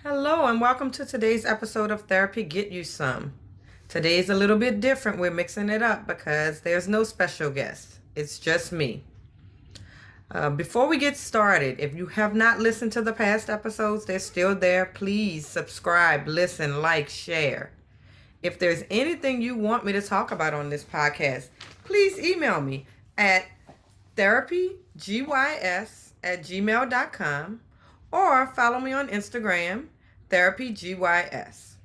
Hello, and welcome to today's episode of Therapy Get You Some. Today's a little bit different. We're mixing it up because there's no special guest, it's just me. Before we get started, if you have not listened to the past episodes, they're still there. Please subscribe, listen, like, share. If there's anything you want me to talk about on this podcast, please email me at therapygys@gmail.com or follow me on Instagram, therapygys.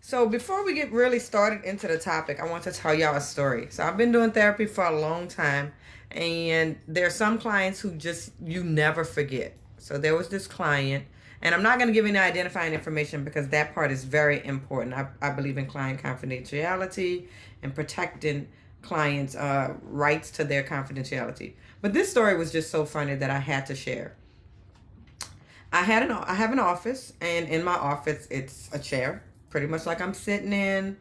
So before we get really started into the topic, I want to tell y'all a story. So I've been doing therapy for a long time, and there are some clients who just you never forget. So there was this client, and I'm not going to give any identifying information because that part is very important. I believe in client confidentiality and protecting clients' rights to their confidentiality. But this story was just so funny that I had to share. I have an office, and in my office it's a chair, pretty much like I'm sitting in,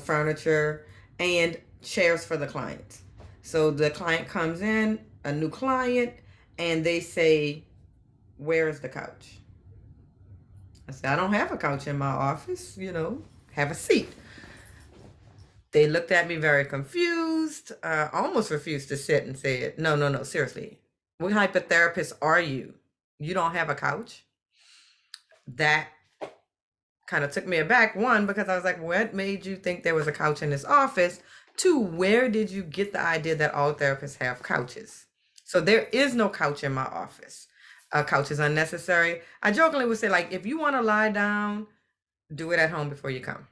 furniture and chairs for the clients. So the client comes in, a new client, and they say, "Where is the couch?" I said, "I don't have a couch in my office, have a seat." They looked at me very confused, almost refused to sit, and said, "No, no, no, seriously. What type of therapist are you? You don't have a couch?" That kind of took me aback. One, because I was like, what made you think there was a couch in this office? Two, where did you get the idea that all therapists have couches? So there is no couch in my office. A couch is unnecessary. I jokingly would say, like, if you want to lie down, do it at home before you come.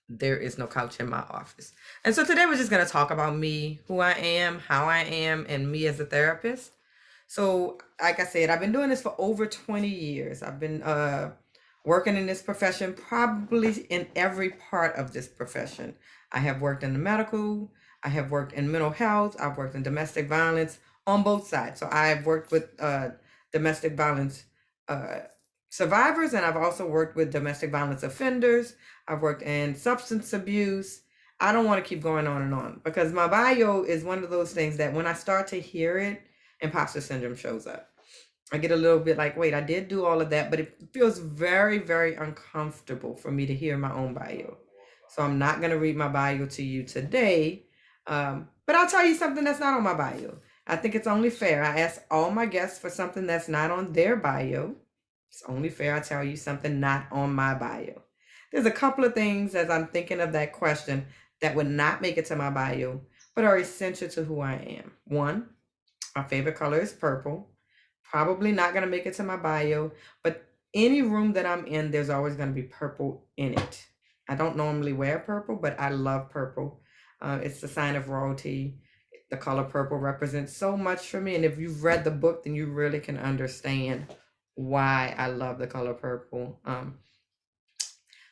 There is no couch in my office. And so today we're just going to talk about me, who I am, how I am, and me as a therapist. So, like I said, I've been doing this for over 20 years. I've been working in this profession, probably in every part of this profession. I have worked in the medical, I have worked in mental health, I've worked in domestic violence on both sides. So I've worked with domestic violence uh, survivors, and I've also worked with domestic violence offenders. I've worked in substance abuse. I don't want to keep going on and on because my bio is one of those things that when I start to hear it, imposter syndrome shows up. I get a little bit like, wait, I did do all of that, but it feels very, very uncomfortable for me to hear my own bio. So I'm not going to read my bio to you today, but I'll tell you something that's not on my bio. I think it's only fair. I ask all my guests for something that's not on their bio. It's only fair I tell you something not on my bio. There's a couple of things as I'm thinking of that question that would not make it to my bio, but are essential to who I am. One, my favorite color is purple. Probably not going to make it to my bio, but any room that I'm in, there's always going to be purple in it. I don't normally wear purple, but I love purple. It's the sign of royalty. The color purple represents so much for me. And if you've read the book, then you really can understand why I love the color purple.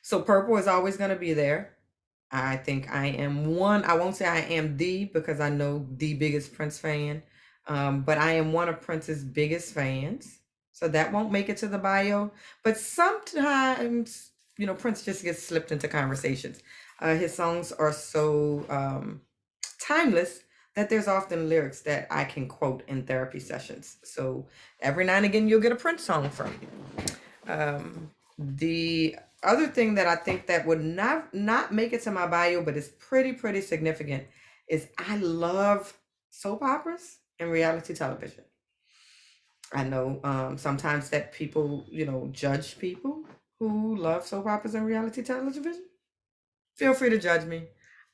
So purple is always going to be there. I think I am one. I won't say I am the because I know the biggest Prince fan, but I am one of Prince's biggest fans. So that won't make it to the bio. But sometimes, Prince just gets slipped into conversations. His songs are so timeless that there's often lyrics that I can quote in therapy sessions. So every now and again, you'll get a Prince song from me. The other thing that I think that would not make it to my bio, but is pretty significant, is I love soap operas and reality television. I know sometimes that people, judge people who love soap operas and reality television. Feel free to judge me.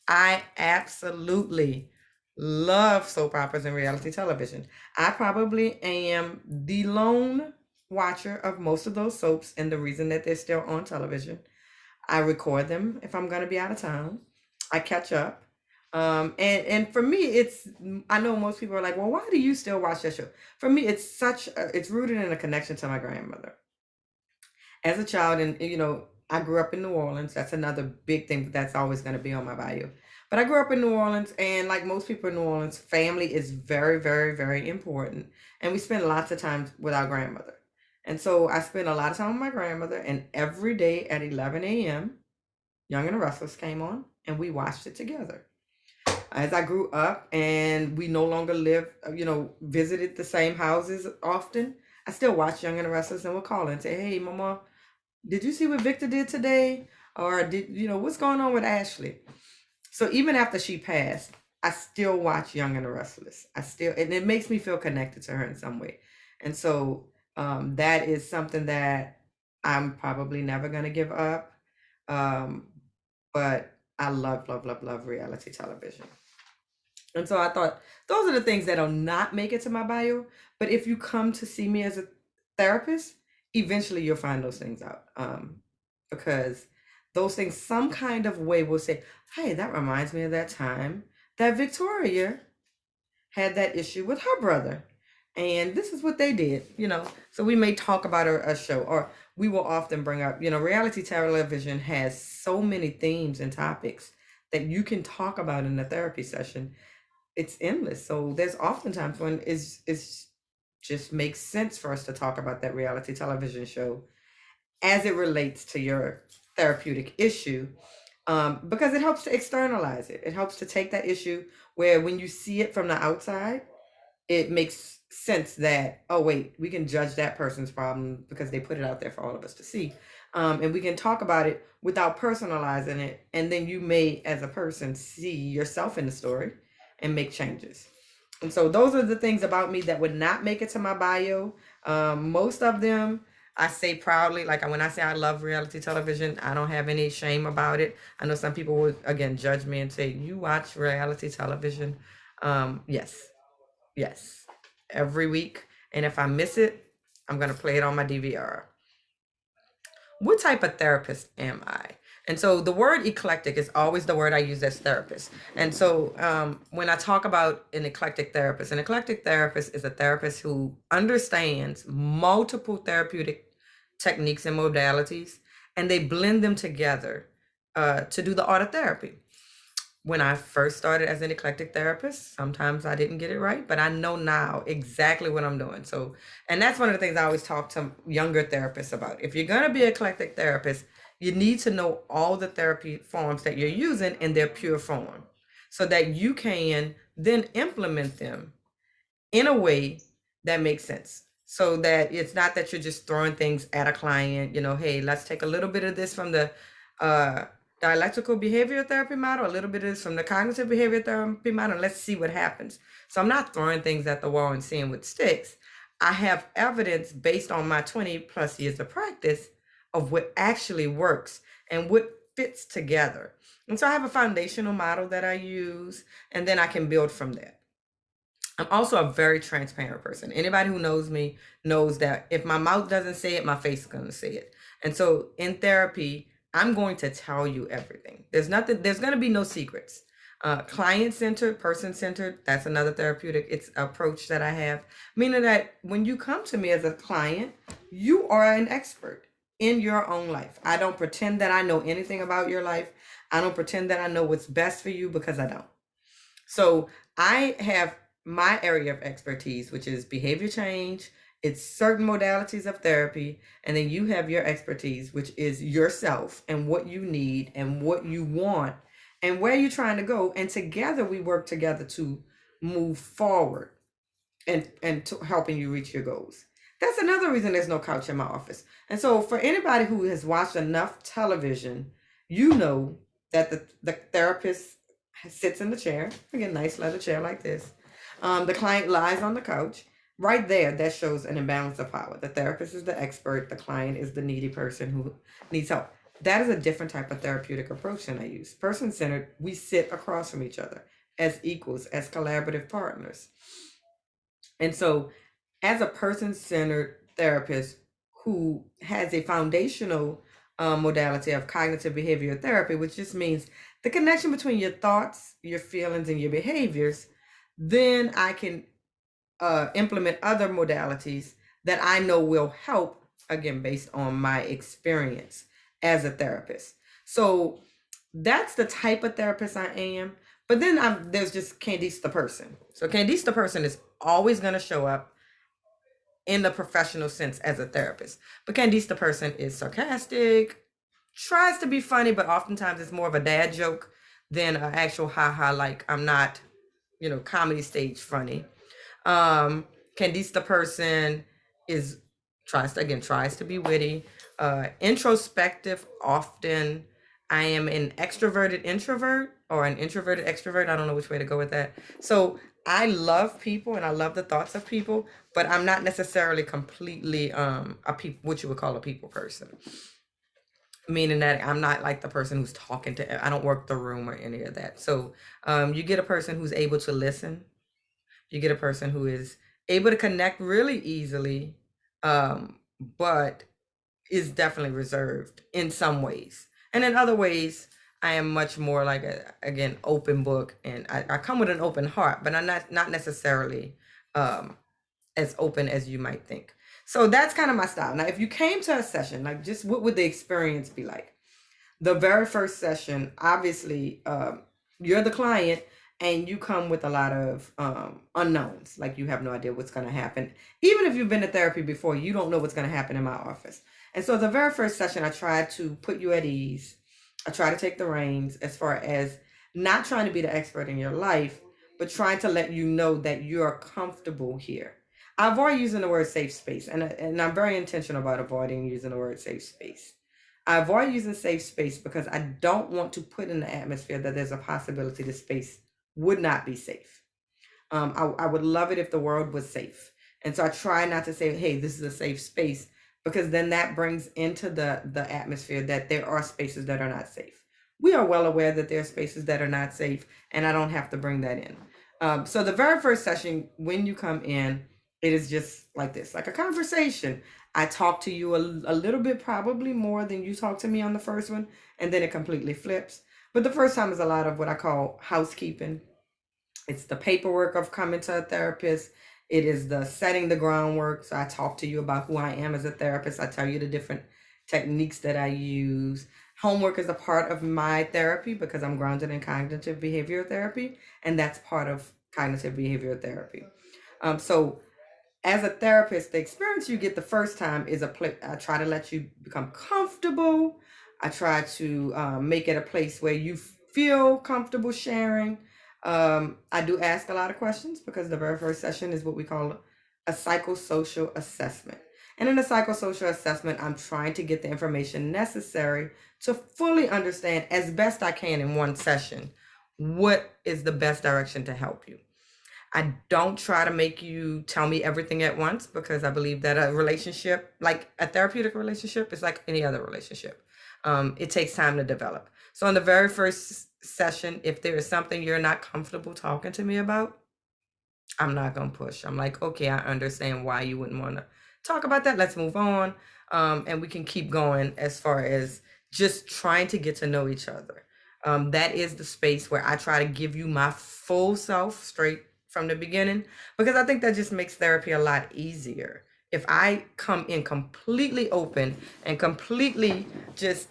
I absolutely love soap operas and reality television. I probably am the lone watcher of most of those soaps, and the reason that they're still on television. I record them if I'm going to be out of town. I catch up. And for me, I know most people are like, well, why do you still watch that show? For me, it's rooted in a connection to my grandmother. As a child, and I grew up in New Orleans. That's another big thing that's always going to be on my bio. But I grew up in New Orleans, and like most people in New Orleans, family is very, very, very important. And we spend lots of time with our grandmother. And so I spent a lot of time with my grandmother, and every day at 11 a.m., Young and the Restless came on, and we watched it together. As I grew up and we no longer lived, visited the same houses often, I still watch Young and the Restless and will call and say, "Hey, Mama, did you see what Victor did today? Or did what's going on with Ashley?" So even after she passed, I still watch Young and the Restless. And it makes me feel connected to her in some way. And so that is something that I'm probably never gonna give up. Um, but I love, love, love, love reality television. And so I thought those are the things that'll not make it to my bio. But if you come to see me as a therapist, eventually you'll find those things out. Because those things, some kind of way, will say, "Hey, that reminds me of that time that Victoria had that issue with her brother. And this is what they did. So we may talk about a show, or we will often bring up, reality television has so many themes and topics that you can talk about in a therapy session. It's endless. So there's oftentimes when it's just makes sense for us to talk about that reality television show as it relates to your therapeutic issue, because it helps to externalize it. It helps to take that issue where when you see it from the outside, it makes sense that, oh wait, we can judge that person's problem because they put it out there for all of us to see, and we can talk about it without personalizing it, and then you may as a person see yourself in the story and make changes. And so those are the things about me that would not make it to my bio. Most of them I say proudly. Like when I say I love reality television, I don't have any shame about it. I know some people would again judge me and say, "You watch reality television?" Yes, yes, every week. And if I miss it, I'm gonna play it on my DVR. What type of therapist am I? And so the word eclectic is always the word I use as therapist. And so when I talk about an eclectic therapist is a therapist who understands multiple therapeutic techniques and modalities, and they blend them together to do the art of therapy. When I first started as an eclectic therapist, sometimes I didn't get it right, but I know now exactly what I'm doing. So, and that's one of the things I always talk to younger therapists about. If you're going to be an eclectic therapist, you need to know all the therapy forms that you're using in their pure form so that you can then implement them in a way that makes sense. So that it's not that you're just throwing things at a client, hey, let's take a little bit of this from the uh, dialectical behavioral therapy model, a little bit of this from the cognitive behavior therapy model, and let's see what happens. So I'm not throwing things at the wall and seeing what sticks. I have evidence based on my 20 plus years of practice of what actually works and what fits together. And so I have a foundational model that I use, and then I can build from there. I'm also a very transparent person. Anybody who knows me knows that if my mouth doesn't say it, my face is going to say it. And so in therapy, I'm going to tell you everything. There's going to be no secrets. Client centered, person centered, that's another therapeutic approach that I have. Meaning that when you come to me as a client, you are an expert in your own life. I don't pretend that I know anything about your life. I don't pretend that I know what's best for you because I don't. So I have my area of expertise, which is behavior change. It's certain modalities of therapy. And then you have your expertise, which is yourself and what you need and what you want and where you're trying to go. And together we work together to move forward and to helping you reach your goals. That's another reason there's no couch in my office. And so for anybody who has watched enough television, you know that the therapist sits in the chair, again, nice leather chair like this. The client lies on the couch. Right there, that shows an imbalance of power. The therapist is the expert, the client is the needy person who needs help. That is a different type of therapeutic approach than I use. Person centered, we sit across from each other as equals, as collaborative partners. And so, as a person centered therapist who has a foundational modality of cognitive behavioral therapy, which just means the connection between your thoughts, your feelings, and your behaviors, then I can implement other modalities that I know will help, again, based on my experience as a therapist. So, that's the type of therapist I am. But then there's just Candice the person. So Candice the person is always going to show up in the professional sense as a therapist. But Candice the person is sarcastic, tries to be funny, but oftentimes it's more of a dad joke than an actual haha, like I'm not, comedy stage funny. Candice the person is tries to be witty, introspective. Often, I am an extroverted introvert or an introverted extrovert. I don't know which way to go with that. So I love people and I love the thoughts of people, but I'm not necessarily completely a people what you would call a people person. Meaning that I'm not like the person who's talking to. I don't work the room or any of that. So you get a person who's able to listen. You get a person who is able to connect really easily, but is definitely reserved in some ways. And in other ways, I am much more like a, again, open book, and I come with an open heart, but I'm not necessarily um, as open as you might think. So that's kind of my style. Now, if you came to a session, like, just what would the experience be like? The very first session, obviously, you're the client and you come with a lot of unknowns. Like, you have no idea what's going to happen. Even if you've been to therapy before, you don't know what's going to happen in my office. And so, the very first session, I try to put you at ease. I try to take the reins as far as not trying to be the expert in your life, but trying to let you know that you're comfortable here. I avoid using the word safe space, and I'm very intentional about avoiding using the word safe space. I avoid using safe space because I don't want to put in the atmosphere that there's a possibility the space would not be safe. I would love it if the world was safe. And so I try not to say, hey, this is a safe space, because then that brings into the atmosphere that there are spaces that are not safe. We are well aware that there are spaces that are not safe, and I don't have to bring that in. So the very first session, when you come in, it is just like this, like a conversation. I talk to you a little bit, probably more than you talk to me on the first one, and then it completely flips. But the first time is a lot of what I call housekeeping. It's the paperwork of coming to a therapist. It is the setting the groundwork. So I talk to you about who I am as a therapist. I tell you the different techniques that I use. Homework is a part of my therapy because I'm grounded in cognitive behavioral therapy, and that's part of cognitive behavioral therapy. So as a therapist, the experience you get the first time is a place. I try to let you become comfortable. I try to make it a place where you feel comfortable sharing. I do ask a lot of questions because the very first session is what we call a psychosocial assessment. And in a psychosocial assessment, I'm trying to get the information necessary to fully understand as best I can in one session what is the best direction to help you. I don't try to make you tell me everything at once, because I believe that a relationship, like a therapeutic relationship, is like any other relationship. It takes time to develop. So, in the very first session, if there is something you're not comfortable talking to me about, I'm not gonna push. I'm like, okay, I understand why you wouldn't want to talk about that. Let's move on, and we can keep going as far as just trying to get to know each other. That is the space where I try to give you my full self straight from the beginning, because I think that just makes therapy a lot easier. If I come in completely open and completely just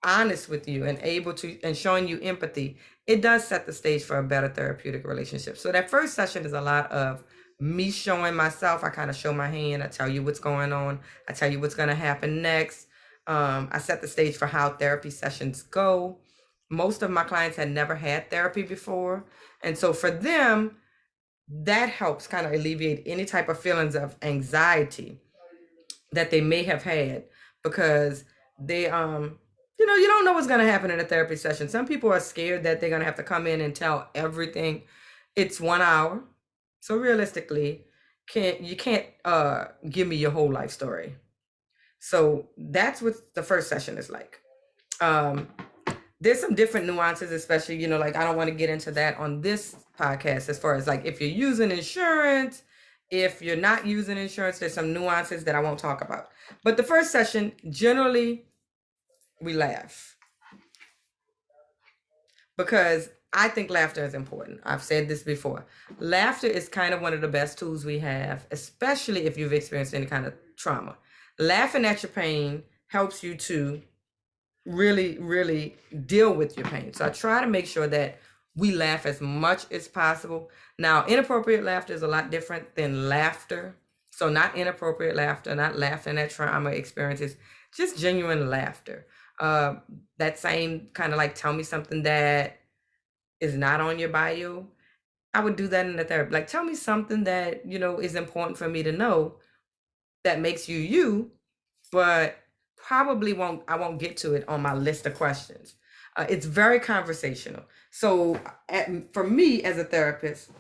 honest with you and able to and showing you empathy, it does set the stage for a better therapeutic relationship. So that first session is a lot of me showing myself. I kind of show my hand. I tell you what's going on. I tell you what's going to happen next. I set the stage for how therapy sessions go. Most of my clients had never had therapy before, and so for them, that helps kind of alleviate any type of feelings of anxiety that they may have had, because they you don't know what's going to happen in a therapy session. Some people are scared that they're going to have to come in and tell everything. It's 1 hour, so realistically, can't give me your whole life story. So that's what the first session is like. um there's some different nuances, especially, like, I don't want to get into that on this podcast, as far as like if you're using insurance, if you're not using insurance, there's some nuances that I won't talk about. But the first session, generally, we laugh, because I think laughter is important. I've said this before. Laughter is kind of one of the best tools we have, especially if you've experienced any kind of trauma. Laughing at your pain helps you to really, really deal with your pain. So I try to make sure that we laugh as much as possible. Now, inappropriate laughter is a lot different than laughter. So not inappropriate laughter, not laughing at trauma experiences, just genuine laughter. Uh, that same kind of like, tell me something that is not on your bio. I would do that in the therapy. Like, tell me something that, is important for me to know. that makes you you, but probably I won't get to it on my list of questions. It's very conversational. So for me as a therapist,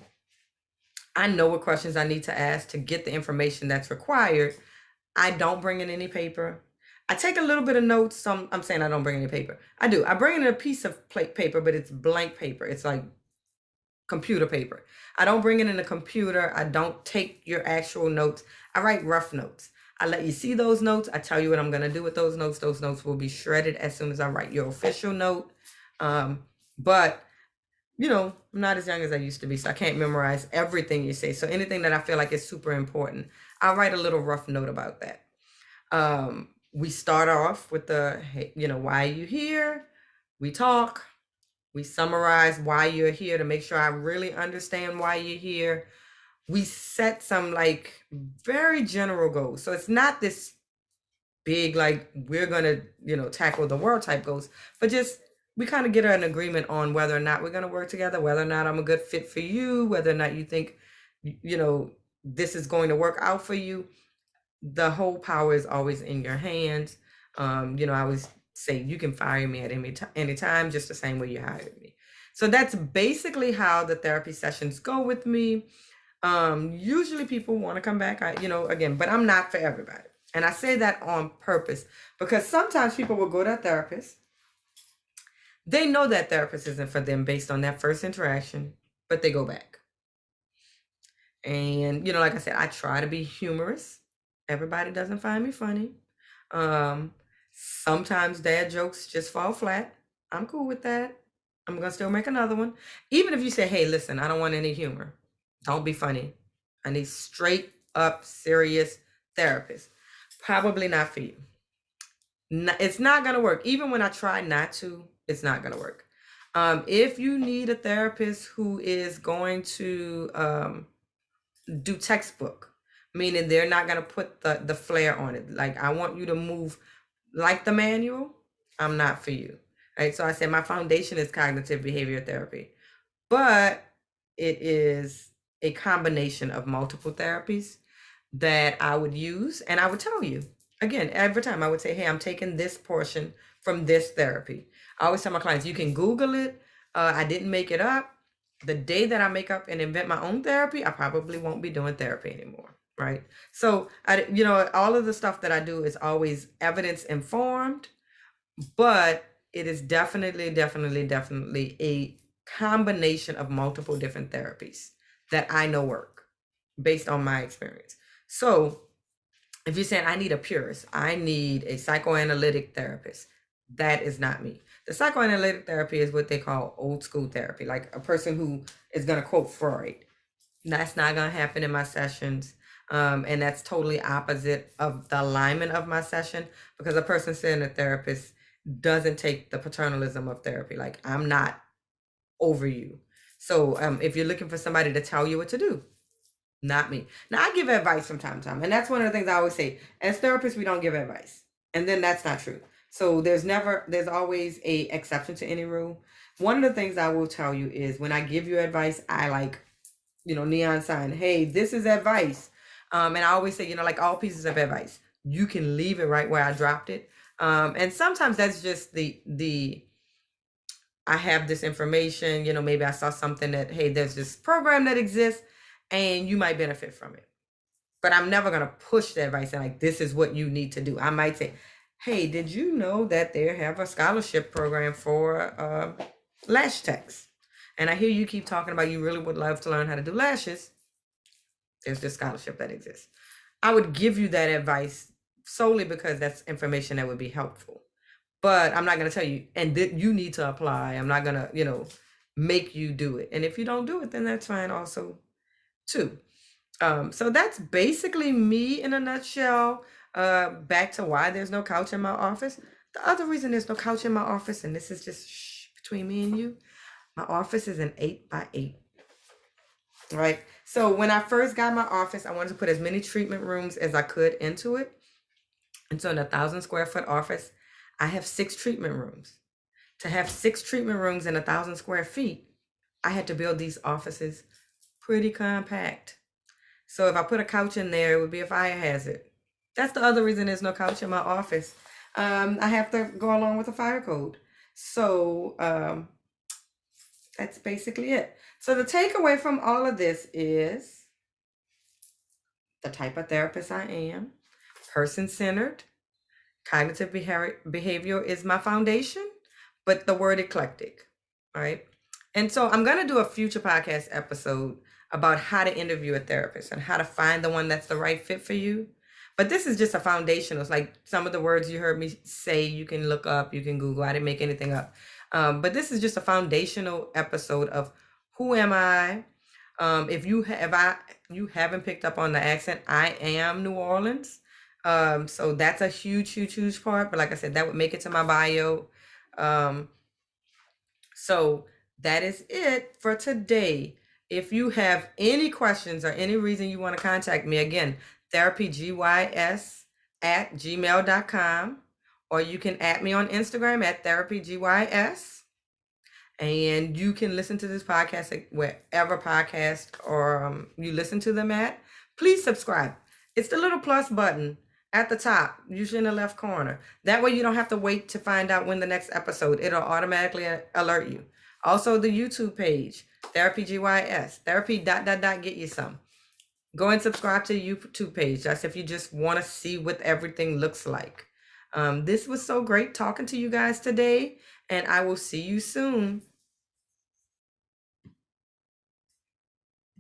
I know what questions I need to ask to get the information that's required. I don't bring in any paper. I take a little bit of notes. I'm saying I don't bring any paper. I do. I bring in a piece of paper, but it's blank paper. It's like computer paper. I don't bring it in a computer. I don't take your actual notes. I write rough notes. I let you see those notes. I tell you what I'm going to do with those notes. Those notes will be shredded as soon as I write your official note. But I'm not as young as I used to be, so I can't memorize everything you say. So anything that I feel like is super important, I'll write a little rough note about that. We start off with hey, why are you here? We talk. We summarize why you're here to make sure I really understand why you're here. We set some like very general goals. So it's not this big, like we're going to, tackle the world type goals, but just we kind of get an agreement on whether or not we're going to work together, whether or not I'm a good fit for you, whether or not you think, this is going to work out for you. The whole power is always in your hands. I always say you can fire me at any time, just the same way you hired me. So that's basically how the therapy sessions go with me. Usually people want to come back, again, but I'm not for everybody. And I say that on purpose because sometimes people will go to a therapist. They know that therapist isn't for them based on that first interaction, but they go back. And, like I said, I try to be humorous. Everybody doesn't find me funny. Sometimes dad jokes just fall flat. I'm cool with that. I'm going to still make another one. Even if you say, hey, listen, I don't want any humor. Don't be funny. I need straight up serious therapist. Probably not for you. It's not going to work. Even when I try not to, it's not going to work. If you need a therapist who is going to do textbook, meaning they're not going to put the flair on it. Like, I want you to move like the manual. I'm not for you. Right. So I said my foundation is cognitive behavior therapy, but it is a combination of multiple therapies that I would use. And I would tell you again, every time I would say, hey, I'm taking this portion from this therapy. I always tell my clients, you can Google it. I didn't make it up. The day that I make up and invent my own therapy, I probably won't be doing therapy anymore. Right. So all of the stuff that I do is always evidence informed, but it is definitely a combination of multiple different therapies that I know work based on my experience. So if you're saying I need a purist, I need a psychoanalytic therapist, that is not me. The psychoanalytic therapy is what they call old school therapy, like a person who is going to quote Freud. That's not going to happen in my sessions. And that's totally opposite of the alignment of my session, because a person seeing a therapist doesn't take the paternalism of therapy. Like, I'm not over you. So if you're looking for somebody to tell you what to do, not me. Now, I give advice from time to time, and that's one of the things I always say. As therapists, we don't give advice, and then that's not true. So there's always a exception to any rule. One of the things I will tell you is when I give you advice, I neon sign, hey, this is advice. And I always say, like all pieces of advice, you can leave it right where I dropped it. And sometimes that's just I have this information, maybe I saw something that, hey, there's this program that exists and you might benefit from it. But I'm never going to push the advice and like, this is what you need to do. I might say, hey, did you know that they have a scholarship program for lash techs? And I hear you keep talking about you really would love to learn how to do lashes. There's this scholarship that exists. I would give you that advice solely because that's information that would be helpful. But I'm not going to tell you, and you need to apply. I'm not going to, make you do it. And if you don't do it, then that's fine also, too. So that's basically me in a nutshell. Back to why there's no couch in my office. The other reason there's no couch in my office, and this is just between me and you, my office is an 8x8. Right. So when I first got my office, I wanted to put as many treatment rooms as I could into it. And so in a 1,000 square foot office, I have 6 treatment rooms. To have 6 treatment rooms in 1,000 square feet, I had to build these offices pretty compact. So if I put a couch in there, it would be a fire hazard. That's the other reason there's no couch in my office. I have to go along with the fire code. So that's basically it. So the takeaway from all of this is the type of therapist I am, person-centered. Cognitive behavior is my foundation, but the word eclectic, right? And so I'm going to do a future podcast episode about how to interview a therapist and how to find the one that's the right fit for you. But this is just a foundational. It's like some of the words you heard me say, you can look up, you can Google. I didn't make anything up. But this is just a foundational episode of who am I? If you you haven't picked up on the accent, I am New Orleans. So that's a huge part. But like I said, that would make it to my bio. Um, so that is it for today. If you have any questions or any reason you want to contact me, again, therapygys@gmail.com, or you can add me on Instagram at therapygys. And you can listen to this podcast wherever podcast or you listen to them at. Please subscribe. It's the little plus button at the top, usually in the left corner. That way you don't have to wait to find out when the next episode. It'll automatically alert you. Also the YouTube page, therapygys, therapy ... get you some. Go and subscribe to the YouTube page. That's if you just want to see what everything looks like. This was so great talking to you guys today, and I will see you soon.